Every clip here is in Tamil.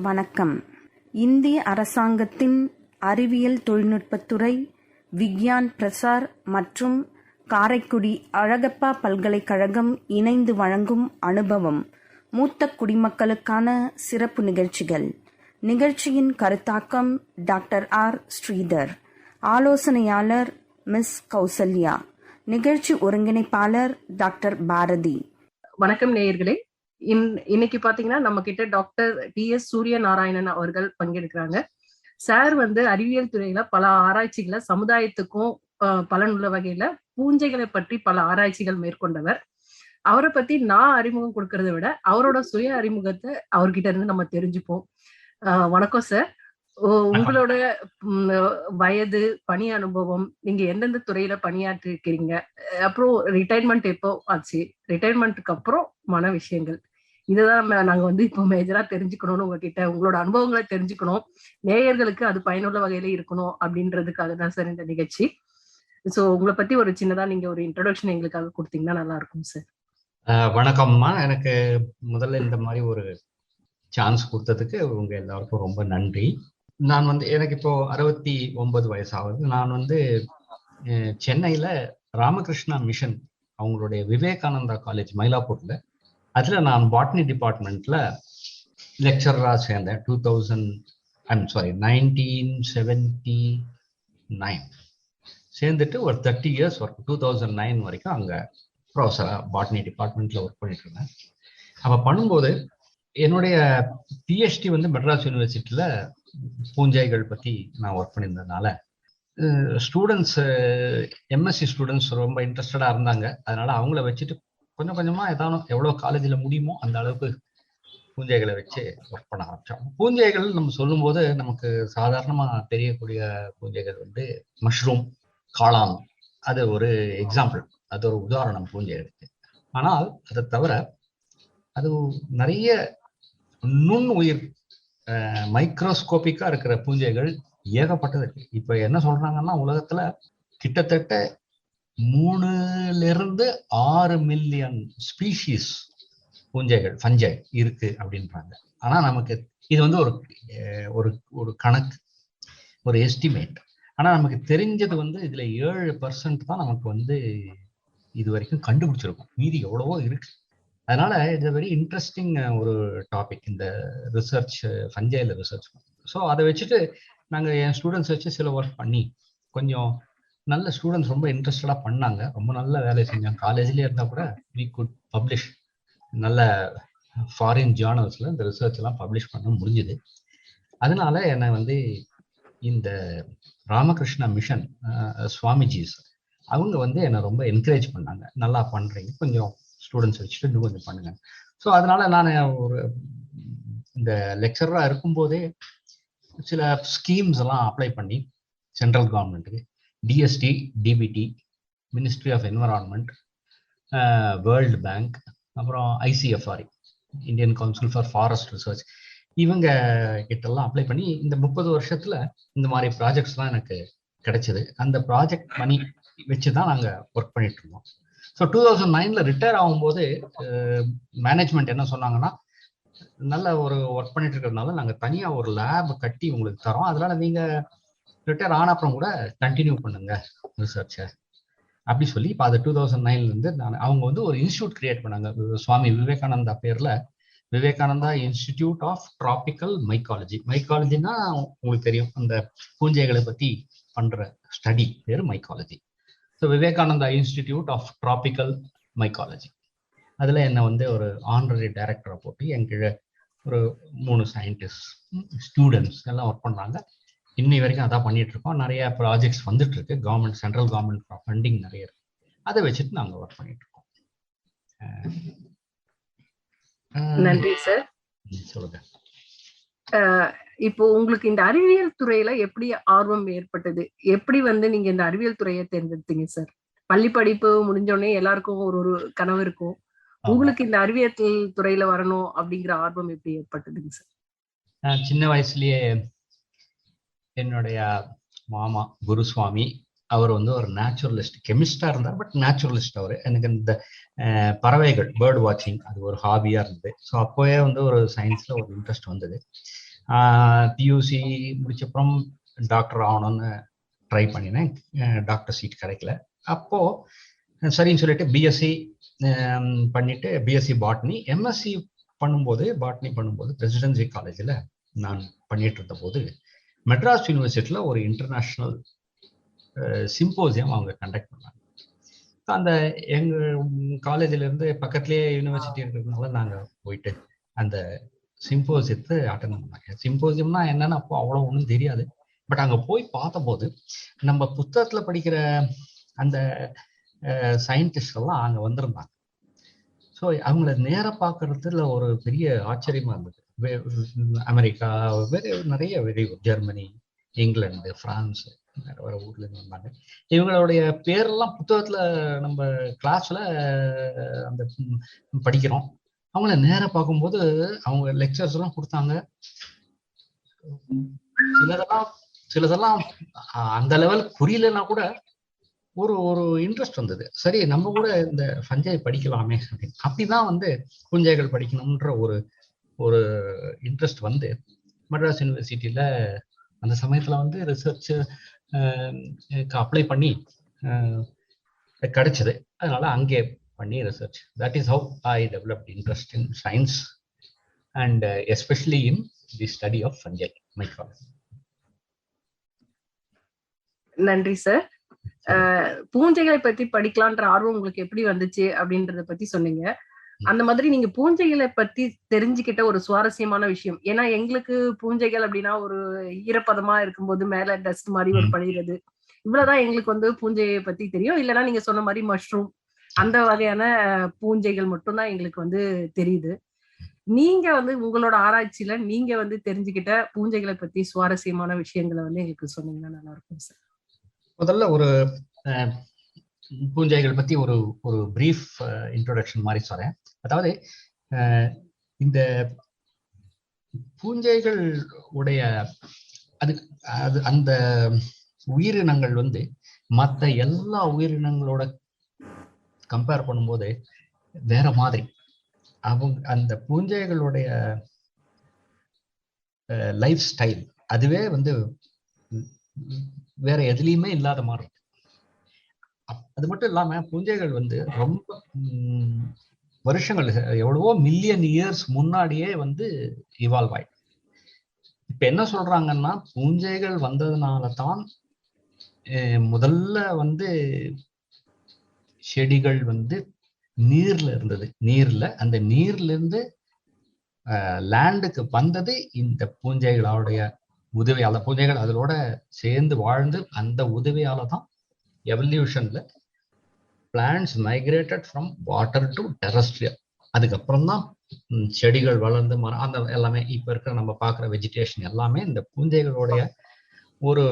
வணக்கம். இந்திய அரசாங்கத்தின் அறிவியல் தொழில்நுட்பத்துறை, விக்யான் பிரசார் மற்றும் காரைக்குடி அழகப்பா பல்கலைக்கழகம் இணைந்து வழங்கும் அனுபவம் மூத்த குடிமக்களுக்கான சிறப்பு நிகழ்ச்சிகள். நிகழ்ச்சியின் கருத்தாக்கம் டாக்டர் ஆர். ஸ்ரீதர். ஆலோசனையாளர் மிஸ் கௌசல்யா. நிகழ்ச்சி ஒருங்கிணைப்பாளர் டாக்டர் பாரதி. வணக்கம் நேயர்களே. இன்னைக்கு பாத்தீங்கன்னா நம்ம கிட்ட டாக்டர் டி.எஸ். சூரியநாராயணன் அவர்கள் பங்கெடுக்கிறாங்க. சார் அறிவியல் துறையில பல ஆராய்ச்சிகளை சமுதாயத்துக்கும் பலனுள்ள வகையில பூஞ்சைகளை பற்றி பல ஆராய்ச்சிகள் மேற்கொண்டவர். அவரை பத்தி நான் அறிமுகம் கொடுக்கறத விட அவரோட சுய அறிமுகத்தை அவர்கிட்ட இருந்து நம்ம தெரிஞ்சுப்போம். வணக்கம் சார். உங்களோட வயது, பணி அனுபவம், நீங்க எந்தெந்த துறையில பணியாற்றி இருக்கிறீங்க, அப்புறம் ரிட்டையர்மெண்ட் எப்போ ஆச்சு, ரிட்டையர்மெண்ட்டுக்கு அப்புறம் மன விஷயங்கள், இதுதான் நாங்க இப்போ மேஜரா தெரிஞ்சுக்கணும்னு உங்ககிட்ட உங்களோட அனுபவங்களை தெரிஞ்சுக்கணும், நேயர்களுக்கு அது பயனுள்ள வகையில இருக்கணும் அப்படின்றதுக்காக தான் சார் இந்த நிகழ்ச்சி. சோ உங்களை பத்தி ஒரு சின்னதா நீங்க ஒரு இன்ட்ரோடக்ஷன் எங்களுக்காக கொடுத்தீங்கன்னா நல்லா இருக்கும் சார். வணக்கம்மா. எனக்கு முதல்ல இந்த மாதிரி ஒரு சான்ஸ் கொடுத்ததுக்கு உங்க எல்லாருக்கும் ரொம்ப நன்றி. நான் எனக்கு இப்போ 69 வயசாகுது. நான் சென்னையில ராமகிருஷ்ணா மிஷன் அவங்களுடைய விவேகானந்தா காலேஜ் மயிலாப்பூர்ல, அதுல நான் பாட்னி டிபார்ட்மெண்ட்ல லெக்சரரா சேர்ந்தேன். 1979 சேர்ந்துட்டு ஒரு 30 இயர்ஸ் ஒர்க். 2009 வரைக்கும் அங்க ப்ரொஃபஸரா பாட்னி டிபார்ட்மெண்ட்ல ஒர்க் பண்ணிட்டு இருந்தேன். அப்ப பண்ணும்போது என்னுடைய பிஹெச்டி மெட்ராஸ் யூனிவர்சிட்டியில பூஞ்சைகள் பத்தி நான் ஒர்க் பண்ணியிருந்ததுனால ஸ்டூடெண்ட்ஸ், எம்எஸ்சி ஸ்டூடெண்ட்ஸ் ரொம்ப இன்ட்ரெஸ்டடா இருந்தாங்க. அதனால அவங்கள வச்சுட்டு கொஞ்சம் கொஞ்சமா எவ்வளவு காலேஜில் முடியுமோ அந்த அளவுக்கு பூஞ்சைகளை வச்சு ஒர்க் பண்ண ஆரம்பிச்சோம். பூஞ்சைகள் நம்ம சொல்லும் போது நமக்கு சாதாரணமா தெரியக்கூடிய பூஞ்சைகள் மஷ்ரூம், காளான், அது ஒரு எக்ஸாம்பிள், அது ஒரு உதாரணம் பூஞ்சைகளுக்கு. ஆனால் அதை தவிர அது நிறைய நுண் உயிர் மைக்ரோஸ்கோபிக்கா இருக்கிற பூஞ்சைகள் ஏகப்பட்டது இருக்கு. இப்ப என்ன சொல்றாங்கன்னா, உலகத்துல கிட்டத்தட்ட 3-6 மில்லியன் ஸ்பீஷீஸ் பூஞ்சைகள், ஃபஞ்சை இருக்கு அப்படின்றாங்க. ஆனா நமக்கு இது ஒரு ஒரு கணக்கு, ஒரு எஸ்டிமேட். ஆனா நமக்கு தெரிஞ்சது இதுல 7% தான் நமக்கு இது வரைக்கும் கண்டுபிடிச்சிருக்கோம். மீதி எவ்வளவோ இருக்கு. அதனால இட்ஸ் வெரி இன்ட்ரெஸ்டிங் ஒரு டாபிக் இந்த ரிசர்ச், ஃபஞ்சைல ரிசர்ச். ஸோ அதை வச்சுட்டு நாங்கள் என் ஸ்டூடெண்ட்ஸ் வச்சு சில ஒர்க் பண்ணி கொஞ்சம் நல்ல ஸ்டூடெண்ட்ஸ் ரொம்ப இன்ட்ரெஸ்டடாக பண்ணாங்க. ரொம்ப நல்ல வேலை செஞ்சாங்க. காலேஜ்லேயே இருந்தால் கூட வி குட் பப்ளிஷ், நல்ல ஃபாரின் ஜேர்னல்ஸில் இந்த ரிசர்ச் எல்லாம் பப்ளிஷ் பண்ண முடிஞ்சுது. அதனால என்னை இந்த ராமகிருஷ்ணா மிஷன் சுவாமிஜிஸ் அவங்க என்னை ரொம்ப என்கரேஜ் பண்ணாங்க. நல்லா பண்ணுறீங்க, கொஞ்சம் ஸ்டூடெண்ட்ஸ் வச்சுட்டு இன்னும் கொஞ்சம் பண்ணுங்க. ஸோ அதனால நான் ஒரு இந்த லெக்சரராக இருக்கும்போதே சில ஸ்கீம்ஸ் எல்லாம் அப்ளை பண்ணி சென்ட்ரல் கவர்மெண்ட்டுக்கு, DST, DBT, ministry of environment, world bank, அப்புறம் ICFRE, Indian council for forest research, இவங்க கிட்டெல்லாம் அப்ளை பண்ணி இந்த 30 வருஷத்துல இந்த மாதிரி ப்ராஜெக்ட்ஸ்லாம் எனக்கு கிடைச்சது. அந்த ப்ராஜெக்ட் மணி வச்சுதான் நாங்க ஒர்க் பண்ணிட்டு இருந்தோம். ஸோ 2009 ரிட்டையர் ஆகும்போது மேனேஜ்மெண்ட் என்ன சொன்னாங்கன்னா, நல்ல ஒரு ஒர்க் பண்ணிட்டு இருக்கிறதுனால நாங்கள் தனியா ஒரு லேப் கட்டி உங்களுக்கு தரோம், அதனால நீங்க ரிட்டையர் ஆன அப்புறம் கூட கண்டினியூ பண்ணுங்க ரிசர்ச்சை அப்படி சொல்லி இப்போ அது 2009 இருந்து அவங்க ஒரு இன்ஸ்டியூட் கிரியேட் பண்ணாங்க. சுவாமி விவேகானந்தா பேர்ல Vivekananda institute of tropical mycology. மைக்காலஜினா உங்களுக்கு தெரியும், அந்த பூஞ்சைகளை பத்தி பண்ற ஸ்டடி பேர் mycology. So Vivekananda institute of tropical mycology, அதுல என்ன ஒரு ஆனரரி டைரக்டரை போட்டு என் கீழே ஒரு 3 சயின்டிஸ்ட், ஸ்டூடெண்ட்ஸ் எல்லாம் ஒர்க் பண்றாங்க. இன்னி வரைக்கும் அதான் பண்ணிட்டு இருக்கோம். நிறைய ப்ராஜெக்ட்ஸ் வந்துட்டு இருக்கு. கவர்மெண்ட், சென்ட்ரல் கவர்மெண்ட் ஃபண்டிங் நிறைய இருக்கு. அதை வச்சுட்டு நாங்க ஒர்க் பண்ணிட்டு இருக்கோம். நன்றி சார். சொல்லுங்க. இப்போ உங்களுக்கு இந்த அறிவியல் துறையில எப்படி ஆர்வம் ஏற்பட்டது? எப்படி நீங்க இந்த அறிவியல் துறையை தேர்ந்தெடுத்தீங்க சார்? பள்ளி படிப்பு முடிஞ்சோடனே எல்லாருக்கும் ஒரு ஒரு கனவு இருக்கும். உங்களுக்கு இந்த அறிவியல் துறையில வரணும் அப்படிங்கிற ஆர்வம் எப்படி ஏற்பட்டதுங்க சார்? சின்ன வயசுலயே என்னுடைய மாமா குருசுவாமி அவர் வந்து ஒரு நேச்சுரலிஸ்ட், கெமிஸ்டா இருந்தார், பட் நேச்சுரலிஸ்ட் அவர். எனக்கு இந்த பறவைகள், பேர்ட் வாட்சிங், அது ஒரு ஹாபியா இருந்தது. ஸோ அப்போவே வந்து ஒரு சயின்ஸ்ல ஒரு இன்ட்ரெஸ்ட் வந்தது. பியூசி முடிச்சப்புறம் டாக்டர் ஆகணும்னு ட்ரை பண்ணினேன். டாக்டர் சீட் கிடைக்கல. அப்போ சரின்னு சொல்லிட்டு பிஎஸ்சி பண்ணிட்டு பிஎஸ்சி பாட்னி, எம்எஸ்சி பண்ணும்போது பாட்னி பண்ணும்போது பிரசிடென்சி காலேஜில் நான் பண்ணிட்டு இருந்த போது மெட்ராஸ் யூனிவர்சிட்டியில் ஒரு இன்டர்நேஷ்னல் சிம்போசியம் அவங்க கண்டக்ட் பண்ணாங்க. அந்த எங்க காலேஜ்ல இருந்து பக்கத்துலேயே யூனிவர்சிட்டி இருக்கிறதுனால நாங்கள் போயிட்டு அந்த சிம்போசியத்தை அட்டன் பண்ணாங்க. சிம்போசியம்னா என்னன்னு அப்போ அவ்வளோ ஒன்றும் தெரியாது. பட் அங்கே போய் பார்த்தபோது நம்ம புத்தகத்தில் படிக்கிற அந்த சயின்டிஸ்ட் எல்லாம் அங்கே வந்திருந்தாங்க. ஸோ அவங்கள நேராக பார்க்கறதுல ஒரு பெரிய ஆச்சரியமா இருந்தது. அமெரிக்கா, நிறைய வெளியூர், ஜெர்மனி, இங்கிலாந்து, பிரான்ஸ், வேற ஊர்ல இருந்து வந்தாங்க. இவங்களுடைய பேரெல்லாம் புத்தகத்துல நம்ம கிளாஸ்ல அந்த படிக்கிறோம். அவங்கள நேர பார்க்கும்போது அவங்க லெக்சர்ஸ் எல்லாம் கொடுத்தாங்க. சிலதெல்லாம் அந்த லெவல் புரியலன்னா கூட ஒரு ஒரு இன்ட்ரெஸ்ட் வந்தது. சரி, நம்ம கூட இந்த ஃபஞ்சை படிக்கலாமே அப்படின்னு. அப்படிதான் வந்து பூஞ்சைகள் படிக்கணும்ன்ற ஒரு ஒரு இன்ட்ரெஸ்ட் வந்து மெட்ராஸ் யூனிவர்சிட்டியில அந்த சமயத்துல வந்து ரிசர்ச் அப்ளை பண்ணி கிடைச்சது. அதனால அங்கே பண்ணி research. That is how I developed interest in science and especially in the study of fungi microbiology. நன்றி சார். பூஞ்சைகளை பத்தி படிக்கலான்ற ஆர்வம் உங்களுக்கு எப்படி வந்துச்சு அப்படின்றத பத்தி சொன்னீங்க. அந்த மாதிரி நீங்க பூஞ்சைகளை பத்தி தெரிஞ்சுக்கிட்ட ஒரு சுவாரஸ்யமான விஷயம். ஏன்னா எங்களுக்கு பூஞ்சைகள் அப்படின்னா ஒரு ஈரப்பதமா இருக்கும்போது மேல டஸ்ட் மாதிரி ஒரு படிகிறது, இவ்வளவுதான் எங்களுக்கு வந்து பூஞ்சையை பத்தி தெரியும். இல்லைன்னா நீங்க சொன்ன மாதிரி மஷ்ரூம், அந்த வகையான பூஞ்சைகள் மட்டும்தான் எங்களுக்கு வந்து தெரியுது. நீங்க வந்து உங்களோட ஆராய்ச்சியில நீங்க வந்து தெரிஞ்சுக்கிட்ட பூஞ்சைகளை பத்தி சுவாரஸ்யமான விஷயங்களை வந்து எங்களுக்கு சொன்னீங்கன்னா நல்லா இருக்கும் சார். முதல்ல ஒரு பூஞ்சைகள் பத்தி ஒரு ஒரு பிரீஃப் இன்ட்ரோடக்ஷன் மாதிரி சொல்றேன். அதாவது இந்த பூஞ்சைகள் உடைய அது அந்த உயிரினங்கள் வந்து மற்ற எல்லா உயிரினங்களோட கம்பேர் பண்ணும்போது வேற மாதிரி. அவங்க அந்த பூஞ்சைகளுடைய லைஃப் ஸ்டைல் அதுவே வந்து வேற எதுலையுமே இல்லாத மாதிரி இருக்கு. அது மட்டும் இல்லாம பூஞ்சைகள் வந்து ரொம்ப வருஷங்கள், எவ்வளவோ மில்லியன் இயர்ஸ் முன்னாடியே வந்து இவால்வ் ஆயிடும். இப்ப என்ன சொல்றாங்கன்னா, பூஞ்சைகள் வந்ததுனால தான் முதல்ல வந்து செடிகள் வந்து நீர்ல இருந்தது. அந்த நீர்ல இருந்து லேண்டுக்கு வந்தது இந்த பூஞ்சைகளுடைய உதவியால. பூஞ்சைகள் அதோட சேர்ந்து வாழ்ந்து அந்த உதவியால தான் எவல்யூஷன்ல plants migrated from water to terrestrial. அதுக்கப்புறம் தான் செடிகள் வளர்ந்து மரம், அந்த எல்லாமே இப்ப இருக்கிற நம்ம பார்க்குற வெஜிடேஷன் எல்லாமே இந்த பூஞ்சைகளுடைய ஒரு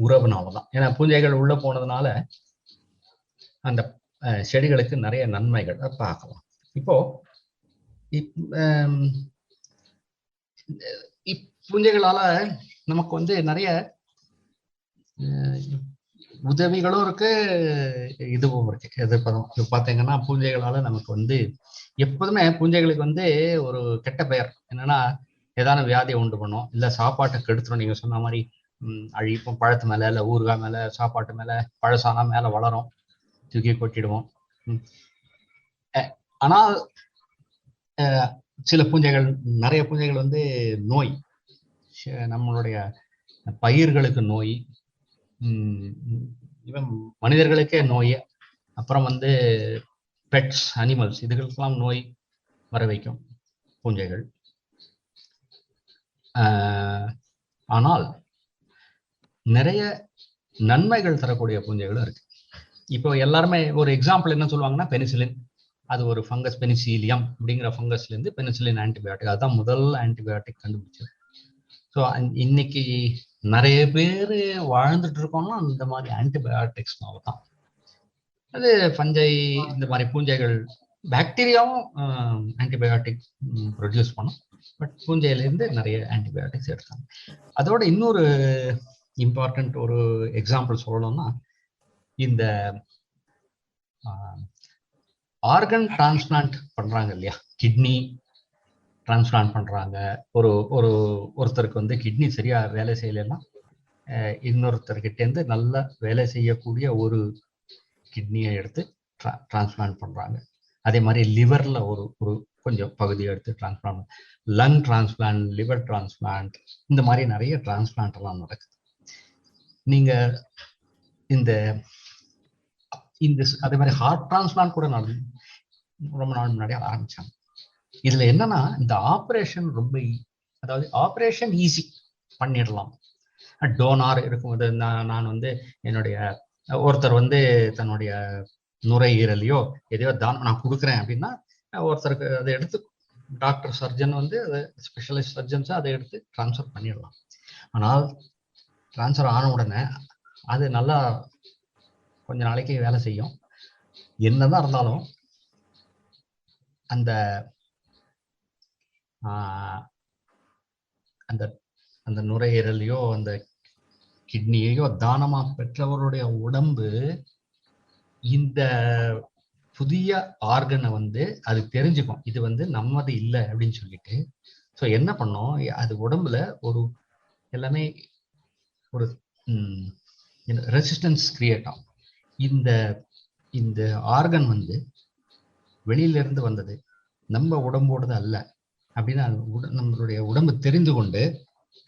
உறவுனாலதான். ஏன்னா பூஞ்சைகள் உள்ள போனதுனால அந்த செடிகளுக்கு நிறைய நன்மைகள் பார்க்கலாம். இப்போ பூஞ்சைகளால நமக்கு வந்து நிறைய உதவிகளும் இருக்கு, இதுவும் இருக்கு. எதிர்ப்பதும் பார்த்தீங்கன்னா, பூஞ்சைகளால நமக்கு வந்து எப்போதுமே பூஞ்சைகளுக்கு வந்து ஒரு கெட்ட பெயர் என்னன்னா, ஏதான வியாதியை உண்டு பண்ணும், இல்லை சாப்பாட்டை கெடுத்துரும். நீங்க சொன்ன மாதிரி அழிப்போம், பழத்து மேல, இல்லை ஊறுகாய் மேல, சாப்பாட்டு மேல, பழசானா மேல வளரும், தூக்கி கொட்டிடுவோம். ஆனால் சில பூஞ்சைகள், நிறைய பூஞ்சைகள் வந்து நோய், நம்மளுடைய பயிர்களுக்கு நோய், இவன் மனிதர்களுக்கே நோய், அப்புறம் வந்து பெட்ஸ், அனிமல்ஸ், இதுகளுக்கெல்லாம் நோய் வர வைக்கும் பூஞ்சைகள். ஆனால் நிறைய நன்மைகள் தரக்கூடிய பூஞ்சைகளும் இருக்கு. இப்போ எல்லாருமே ஒரு எக்ஸாம்பிள் என்ன சொல்லுவாங்கன்னா, பெனிசிலின். அது ஒரு ஃபங்கஸ், பெனிசிலியம் அப்படிங்கிற ஃபங்கஸ்ல இருந்து பெனிசிலின் ஆன்டிபயோட்டிக், அதுதான் முதல் ஆன்டிபயோட்டிக் கண்டுபிடிச்சது. ஸோ இன்னைக்கு நிறைய பேர் வாழ்ந்துட்டு இருக்கோம்னா இந்த மாதிரி ஆன்டிபயோட்டிக்ஸ்னால தான். அது ஃபஞ்சை, இந்த மாதிரி பூஞ்சைகள், பாக்டீரியாவும் ஆன்டிபயோட்டிக் ப்ரொடியூஸ் பண்ணும். பட் பூஞ்சையிலேருந்து நிறைய ஆன்டிபயோட்டிக்ஸ் எடுத்தாங்க. அதோட இன்னொரு இம்பார்ட்டன்ட் ஒரு எக்ஸாம்பிள் சொல்லணும்னா, இந்த ஆர்கன் டிரான்ஸ்பிளான்ட் பண்றாங்க இல்லையா, கிட்னி டிரான்ஸ்பிளான்ட் பண்றாங்க. ஒருத்தருக்கு வந்து கிட்னி சரியா வேலை செய்யலைன்னா இன்னொருத்தர்கிட்ட இருந்து நல்லா வேலை செய்யக்கூடிய ஒரு கிட்னியை எடுத்து டிரான்ஸ்பிளான்ட் பண்றாங்க. அதே மாதிரி லிவர்ல ஒரு கொஞ்சம் பகுதியை எடுத்து transplant, lung transplant, liver transplant, இந்த மாதிரி நிறைய டிரான்ஸ்பிளான்ட் எல்லாம் நடக்குது. நீங்க இந்த அதே மாதிரி ஹார்ட் டிரான்ஸ்பிளான்ட் கூட ரொம்ப நாள் முன்னாடி ஆரம்பிச்சாங்க. இதுல என்னன்னா, இந்த ஆப்ரேஷன் ரொம்ப அதாவது ஆப்ரேஷன் ஈஸி பண்ணிடலாம். டோனார் இருக்கும்போது நான் வந்து என்னுடைய ஒருத்தர் வந்து தன்னுடைய நுரையீரலையோ எதையோ நான் கொடுக்குறேன் அப்படின்னா, ஒருத்தருக்கு அதை எடுத்து டாக்டர் சர்ஜன் வந்து அதை ஸ்பெஷலிஸ்ட் சர்ஜன்ஸ் அதை எடுத்து டிரான்ஸ்ஃபர் பண்ணிடலாம். ஆனால் டிரான்ஸ்ஃபர் ஆன உடனே அது நல்லா கொஞ்ச நாளைக்கு வேலை செய்யும். என்னதான் இருந்தாலும் அந்த அந்த அந்த நுரையீரலையோ அந்த கிட்னியையோ தானமா பெற்றவருடைய உடம்பு இந்த புதிய ஆர்கனை வந்து அது தெரிஞ்சுக்கும், இது வந்து நம்மது இல்லை அப்படின்னு சொல்லிட்டு. ஸோ என்ன பண்ணோம், அது உடம்புல ஒரு எல்லாமே ஒரு ரெசிஸ்டன்ஸ் கிரியேட் ஆகும். இந்த ஆர்கன் வந்து வெளியில இருந்து வந்தது, நம்ம உடம்போடது அல்ல அப்படின்னு நம்மளுடைய உடம்பு தெரிந்து கொண்டு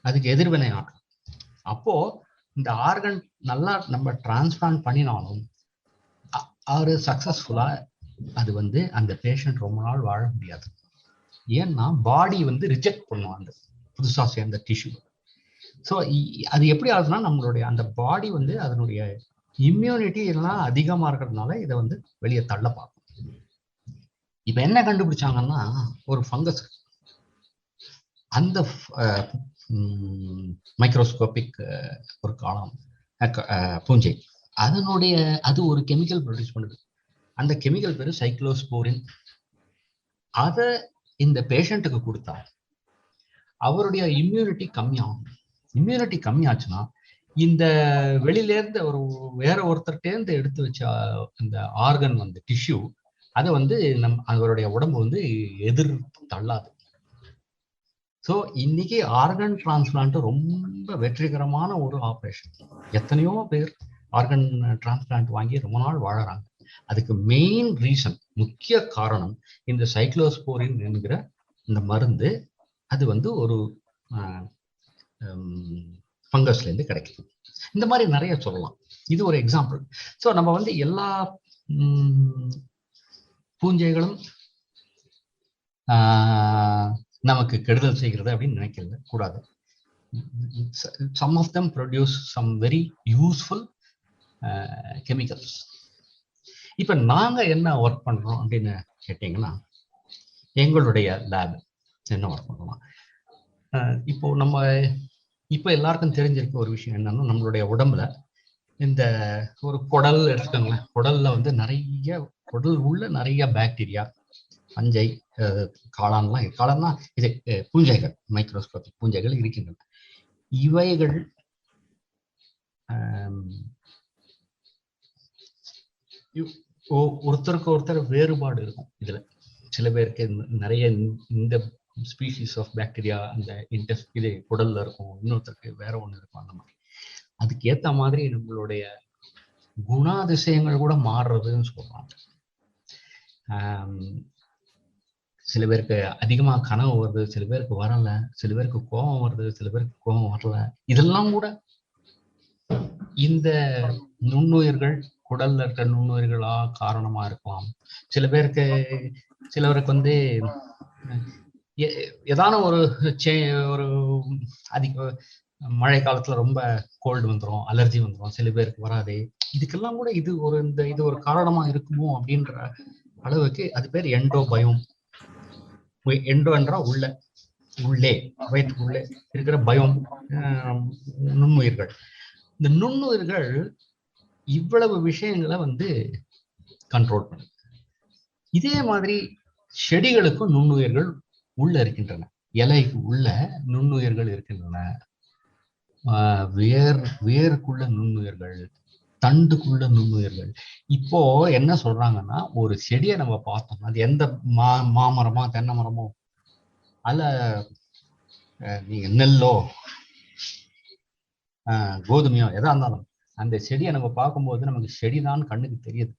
அதுக்கு எதிர்வினை ஆகும். அப்போ இந்த ஆர்கன் நல்லா நம்ம டிரான்ஸ்பிளான்ட் பண்ணினாலும் அது சக்சஸ்ஃபுல்லா அது வந்து அந்த பேஷண்ட் ரொம்ப நாள் வாழ முடியாது. ஏன்னா பாடி வந்து ரிஜெக்ட் பண்ணும் அந்த புதுசா சேர்ந்த டிஷ்யூ. ஸோ அது எப்படி ஆகுதுன்னா, நம்மளுடைய அந்த பாடி வந்து அதனுடைய இம்யூனிட்டி எல்லாம் அதிகமா இருக்கிறதுனால இதை வந்து வெளியே தள்ள பார்க்கும். இப்ப என்ன கண்டுபிடிச்சாங்கன்னா, ஒரு ஃபங்கஸ், அந்த மைக்ரோஸ்கோபிக் ஒரு காலம் பூஞ்சை, அது ஒரு கெமிக்கல் ப்ரொடியூஸ் பண்ணுது. அந்த கெமிக்கல் பேரு சைக்ளோஸ்போரின். அதை இந்த பேஷண்ட்டுக்கு கொடுத்தா அவருடைய இம்யூனிட்டி கம்மியாகும். இம்யூனிட்டி கம்மியாச்சுன்னா இந்த வெளியில இருந்து வேற ஒருத்தர்கிட்ட எடுத்து வச்ச அந்த ஆர்கன் வந்து டிஷ்யூ அதை வந்து அவருடைய உடம்பு வந்து எதிர்த்து தள்ளாது. ஸோ இன்னைக்கு ஆர்கன் டிரான்ஸ்பிளான்ட் ரொம்ப வெற்றிகரமான ஒரு ஆப்ரேஷன். எத்தனையோ பேர் ஆர்கன் டிரான்ஸ்பிளான்ட் வாங்கி ரொம்ப நாள் வாழறாங்க. அதுக்கு மெயின் ரீசன், முக்கிய காரணம், இந்த சைக்ளோஸ்போரின் என்கிற இந்த மருந்து. அது வந்து ஒரு ஃபங்கஸ்ல இருந்து கிடைக்குது. இந்த மாதிரி நிறைய சொல்லலாம். இது ஒரு எக்ஸாம்பிள். ஸோ நம்ம வந்து எல்லா பூஞ்சைகளும் நமக்கு கெடுதல் செய்கிறது அப்படின்னு நினைக்கிறது கூடாது. Some of them produce some very useful chemicals. இப்ப நாங்க என்ன ஒர்க் பண்றோம் அப்படின்னு கேட்டீங்கன்னா, எங்களுடைய லேப் என்ன ஒர்க் பண்றோம், இப்போ எல்லாருக்கும் தெரிஞ்சிருக்க ஒரு விஷயம் என்னன்னா, நம்மளுடைய உடம்புல இந்த ஒரு குடல் எடுத்துக்கோங்களேன். குடல்ல வந்து குடல் உள்ள நிறைய பாக்டீரியா, பஞ்சை, காளான்லாம் இது பூஞ்சைகள், மைக்ரோஸ்கோபிக் பூஞ்சைகள் இருக்கின்றன. இவைகள் ஒருத்தருக்கு ஒருத்தர் வேறுபாடு இருக்கும். இதுல சில பேருக்கு நிறைய இந்த ஸ்பீஷீஸ் ஆஃப் பாக்டீரியா அந்த இது குடல்ல இருக்கும், இன்னொருத்தருக்கு வேற ஒண்ணு இருக்கும். அந்த மாதிரி அதுக்கு ஏத்த மாதிரி நம்மளுடைய குணாதிசயங்கள் கூட மாறுறதுன்னு சொல்றாங்க. சில பேருக்கு அதிகமா கனவு வருது, சில பேருக்கு வரல, சில பேருக்கு கோபம் வருது, சில பேருக்கு கோபம் வரல. இதெல்லாம் கூட இந்த நுண்ணுயிர்கள், குடல்ல இருக்க நுண்ணுயிர்களா காரணமா இருக்கலாம். சிலவருக்கு வந்து ஏதான ஒரு அதிக மழை காலத்துல ரொம்ப கோல்டு வந்துடும், அலர்ஜி வந்துடும், சில பேருக்கு வராது. இதுக்கெல்லாம் கூட இது ஒரு காரணமா இருக்குமோ அப்படின்ற அளவுக்கு அது பேர் எண்டோபயோம். எண்டோ என்றா உள்ளே வயிற்றுக்குள்ளே இருக்கிற பயோம், நுண்ணுயிர்கள். இந்த நுண்ணுயிர்கள் இவ்வளவு விஷயங்களை வந்து கண்ட்ரோல் பண்ணுது. இதே மாதிரி செடிகளுக்கும் நுண்ணுயிர்கள் உள்ள இருக்கின்றன, இலைக்கு உள்ள நுண்ணுயிர்கள் இருக்கின்றன. வேருக்குள்ள நுண்ணுயிர்கள், தண்டுக்குள்ள நுண்ணுயிர்கள். இப்போ என்ன சொல்றாங்கன்னா, ஒரு செடியை நம்ம பார்த்தோம், அது எந்த மாமரமா தென்னை மரமோ அல்ல நீங்க நெல்லோ கோதுமையோ எதா இருந்தாலும், அந்த செடியை நம்ம பார்க்கும்போது நமக்கு செடிதான் கண்ணுக்கு தெரியுது.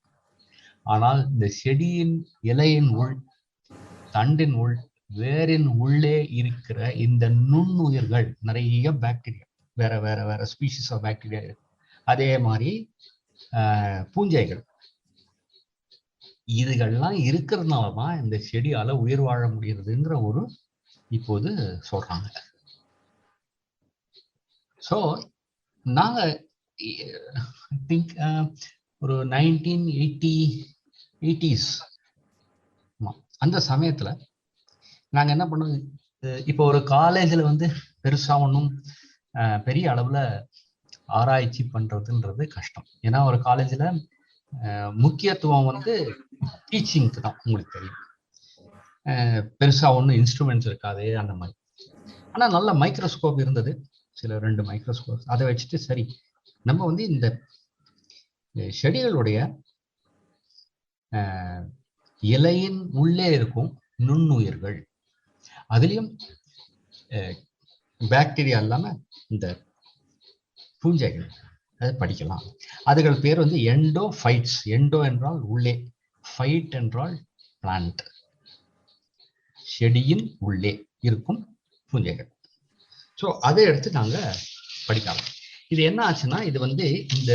ஆனால் இந்த செடியின் இலையின் உள், தண்டின் உள், வேரின் உள்ளே இருக்கிற இந்த நுண்ணுயிர்கள், நிறைய பாக்டீரியா, வேற வேற வேற ஸ்பீசிஸ் ஆஃப் பாக்டீரியா இருக்கு. அதே மாதிரி பூஞ்சைகள், இதுகள்லாம் இருக்கிறதுனாலதான் இந்த செடியால உயிர் வாழ முடியுதுங்கிற ஒரு இப்போது சொல்றாங்க. ஸோ நாங்க திங்க் ஒரு 1980s அந்த சமயத்துல நாங்க என்ன பண்ணோம், இப்போ ஒரு காலேஜ்ல வந்து பெருசா ஒன்றும் பெரிய அளவுல ஆராய்ச்சி பண்றதுன்றது கஷ்டம். ஏன்னா ஒரு காலேஜ்ல முக்கியத்துவம் வந்து டீச்சிங்க்கு தான், உங்களுக்கு தெரியும். பெருசா ஒன்றும் இன்ஸ்ட்ருமெண்ட்ஸ் இருக்காது அந்த மாதிரி. ஆனா நல்ல மைக்ரோஸ்கோப் இருந்தது, சில 2 மைக்ரோஸ்கோப். அதை வச்சுட்டு சரி நம்ம வந்து இந்த செடிகளுடைய இலையின் உள்ளே இருக்கும் நுண்ணுயிர்கள், அதுலயும் பாக்டீரியா இல்லாம இந்த பூஞ்சைகள், அதை படிக்கலாம். அதுகள் பேர் வந்து எண்டோஃபைட்ஸ். எண்டோ என்றால் உள்ளே, ஃபைட் என்றால் பிளான்ட், செடியின் உள்ளே இருக்கும் பூஞ்சைகள். ஸோ அதை எடுத்து நாங்க படிக்கலாம். இது என்ன ஆச்சுன்னா, இது வந்து இந்த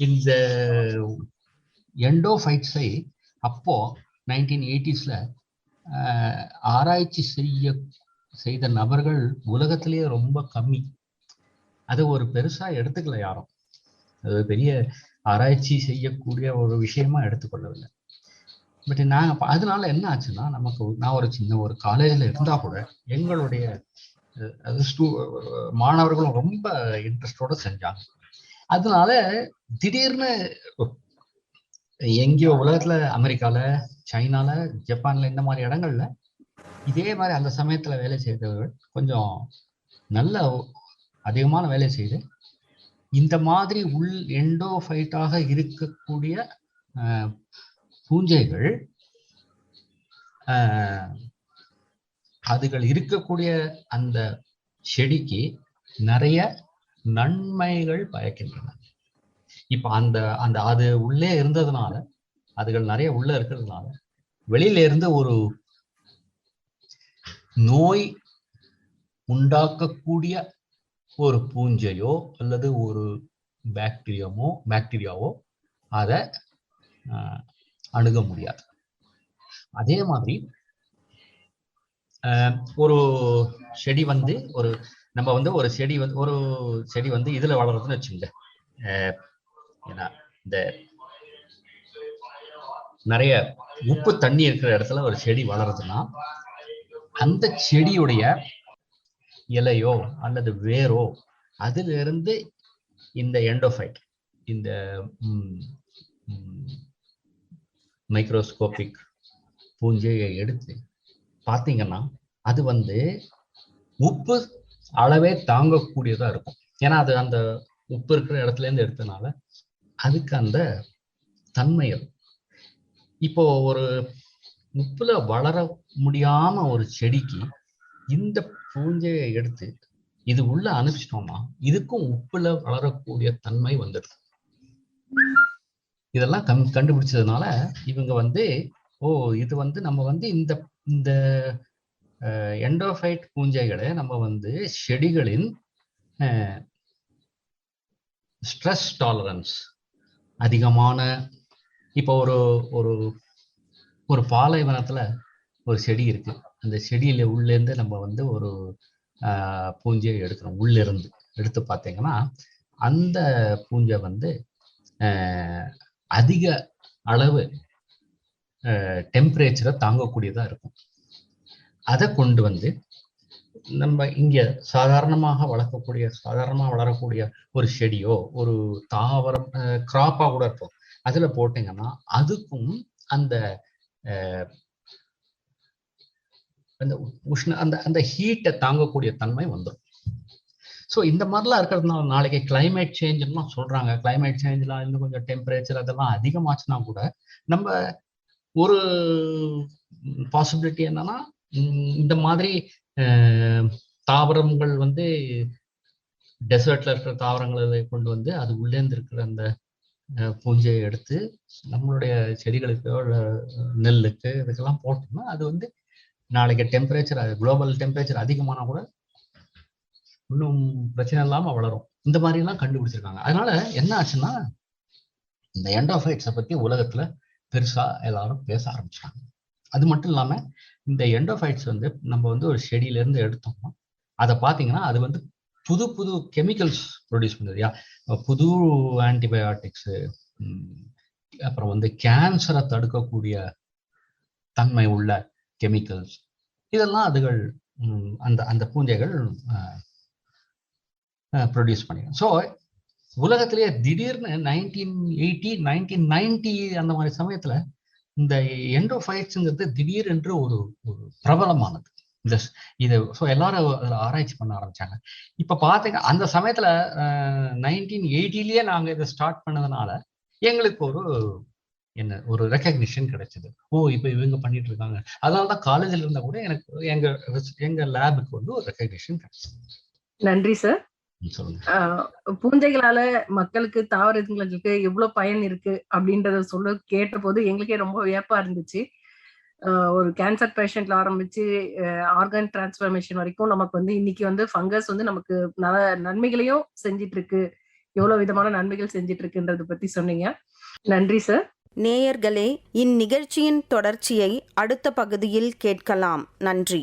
இந்த எண்டோஃபைட்ஸை அப்போ 1980ஸ்ல ஆராய்ச்சி செய்த நபர்கள் உலகத்திலேயே ரொம்ப கம்மி. அதை ஒரு பெருசா எடுத்துக்கல யாரும், அது பெரிய ஆராய்ச்சி செய்யக்கூடிய ஒரு விஷயமா எடுத்துக்கொள்ளவில்லை. பட் நாங்க அதனால என்ன ஆச்சுன்னா, நமக்கு நான் ஒரு சின்ன ஒரு காலேஜ்ல இருந்தா கூட எங்களுடைய மாணவர்களும் ரொம்ப இன்ட்ரெஸ்டோட செஞ்சாங்க. அதனால திடீர்னு எங்கேயோ உலகத்துல, அமெரிக்கால, சைனால, ஜப்பான்ல, இந்த மாதிரி இடங்கள்ல இதே மாதிரி அந்த சமயத்துல வேலை செய்தவர்கள் கொஞ்சம் நல்ல அதிகமான வேலை செய்து இந்த மாதிரி எண்டோஃபைட்டாக இருக்கக்கூடிய பூஞ்சைகள், அதுகள் இருக்கக்கூடிய அந்த செடிக்கு நிறைய நன்மைகள் பயக்கின்றன. இப்ப அது உள்ளே இருந்ததுனால, அதுகள் நிறைய உள்ள இருக்கிறதுனால, வெளியில இருந்து ஒரு நோய் உண்டாக்கக்கூடிய ஒரு பூஞ்சையோ அல்லது ஒரு பாக்டீரியாவோ அதை அணுக முடியாது. அதே மாதிரி ஒரு செடி வந்து நம்ம வந்து ஒரு செடி வந்து இதுல வளர்றதுன்னு வச்சுங்க. இந்த நிறைய உப்பு தண்ணி இருக்கிற இடத்துல ஒரு செடி வளருதுன்னா, அந்த செடியுடைய இலையோ அல்லது வேரோ அதுல இருந்து இந்த எண்டோஃபைட், இந்த மைக்ரோஸ்கோபிக் பூஞ்சையை எடுத்து பார்த்தீங்கன்னா, அது வந்து உப்பு அளவே தாங்கக்கூடியதா இருக்கும். ஏன்னா அது அந்த உப்பு இருக்கிற இடத்துல இருந்து எடுத்தனால அதுக்கு அந்த தன்மை இருக்கும். இப்போ ஒரு உப்புல வளர முடியாம ஒரு செடிக்கு இந்த பூஞ்சையை எடுத்து இது உள்ள அனுப்பிச்சிட்டோம்னா, இதுக்கும் உப்புல வளரக்கூடிய தன்மை வந்துடுது. இதெல்லாம் கண்டுபிடிச்சதுனால இவங்க வந்து இது வந்து நம்ம வந்து இந்த எண்டோஃபைட் பூஞ்சைகளை நம்ம வந்து செடிகளின் ஸ்ட்ரெஸ் டாலரன்ஸ் அதிகமான, இப்போ ஒரு பாலைவனத்துல ஒரு செடி இருக்கு, அந்த செடியில உள்ள இருந்து நம்ம வந்து ஒரு பூஞ்சையை எடுக்கிறோம். உள்ள இருந்து எடுத்து பார்த்தீங்கன்னா, அந்த பூஞ்சை வந்து அதிக அளவு டெம்பரேச்சரை தாங்கக்கூடியதா இருக்கும். அதை கொண்டு வந்து நம்ம இங்க சாதாரணமா வளரக்கூடிய ஒரு செடியோ ஒரு தாவரம் கிராப்பா கூட இருக்கும், அதுல போட்டீங்கன்னா அதுக்கும் அந்த உஷ்ண அந்த ஹீட்டை தாங்கக்கூடிய தன்மை வந்துடும். ஸோ இந்த மாதிரிலாம் இருக்கிறதுனால நாளைக்கு கிளைமேட் சேஞ்சுலாம் சொல்றாங்க. கிளைமேட் சேஞ்ச்லாம் இன்னும் கொஞ்சம் டெம்பரேச்சர் அதெல்லாம் அதிகமாச்சுன்னா கூட நம்ம ஒரு பாசிபிலிட்டி என்னன்னா, இந்த மாதிரி தாவரங்கள் வந்து டெசர்ட்ல இருக்கிற தாவரங்களை கொண்டு வந்து அது உள்ளேந்து இருக்கிற அந்த பூஞ்சையை எடுத்து நம்மளுடைய செடிகளுக்கு நெல்லுக்கு இதுக்கெல்லாம் போட்டோம்னா அது வந்து நாளைக்கு டெம்பரேச்சர் குளோபல் டெம்பரேச்சர் அதிகமானா கூட இன்னும் பிரச்சனை இல்லாம வளரும். இந்த மாதிரி எல்லாம் கண்டுபிடிச்சிருக்காங்க. அதனால என்ன ஆச்சுன்னா இந்த எண்டோஃபைட்ஸை பத்தி உலகத்துல பெருசா எல்லாரும் பேச ஆரம்பிச்சாங்க. அது மட்டும் இல்லாம இந்த எண்டோஃபைட்ஸ் வந்து நம்ம வந்து ஒரு செடியில இருந்து எடுத்தோம்னா அதை பாத்தீங்கன்னா அது வந்து புது புது கெமிக்கல்ஸ் ப்ரொடியூஸ் பண்ணுது. புது ஆன்டிபயோட்டிக்ஸ், அப்புறம் வந்து கேன்சரை தடுக்கக்கூடிய தன்மை உள்ள கெமிக்கல்ஸ், இதெல்லாம் அதுகள் அந்த அந்த பூஞ்சைகள் ப்ரொடியூஸ் பண்ணிடும். ஸோ உலகத்திலேயே திடீர்னு 1980 1990 அந்த மாதிரி சமயத்துல இந்த எண்டோஃபைட்ஸுங்கிறது திடீர் என்று ஒரு பிரபலமானது. இது ஸோ எல்லாரும் அதில் ஆராய்ச்சி பண்ண ஆரம்பிச்சாங்க. இப்போ பார்த்தீங்க அந்த சமயத்துல 1980லயே நாங்கள் இதை ஸ்டார்ட் பண்ணதுனால எங்களுக்கு ஒரு ரெக்கக்னிஷன் கிடைச்சது. இப்போ இவங்க பண்ணிட்டு இருக்காங்க. அதனாலதான் காலேஜில் இருந்தா கூட எனக்கு எங்க லேபுக்கு வந்து ஒரு ரெக்கக்னிஷன் கிடைச்சது. நன்றி சார். சொல்லுங்க. பூஞ்சைகளால மக்களுக்கு தாவரங்களுக்கு எவ்வளவு பயன் இருக்கு அப்படின்றத கேட்ட போது எங்களுக்கே ரொம்ப வியப்பா இருந்துச்சு. ஒரு கேன்சர் பேஷண்ட்ல ஆரம்பிச்சு ஆர்கன் டிரான்ஸ்ஃபர்மேஷன் வரைக்கும் நமக்கு வந்து இன்னைக்கு வந்து ஃபங்கஸ் வந்து நமக்கு நன்மைகளையும் செஞ்சிட்டு இருக்கு, எவ்வளவு விதமான நன்மைகள் செஞ்சிட்டு இருக்குன்றத பத்தி சொன்னீங்க. நன்றி சார். நேயர்களே, இந்நிகழ்ச்சியின் தொடர்ச்சியை அடுத்த பகுதியில் கேட்கலாம். நன்றி.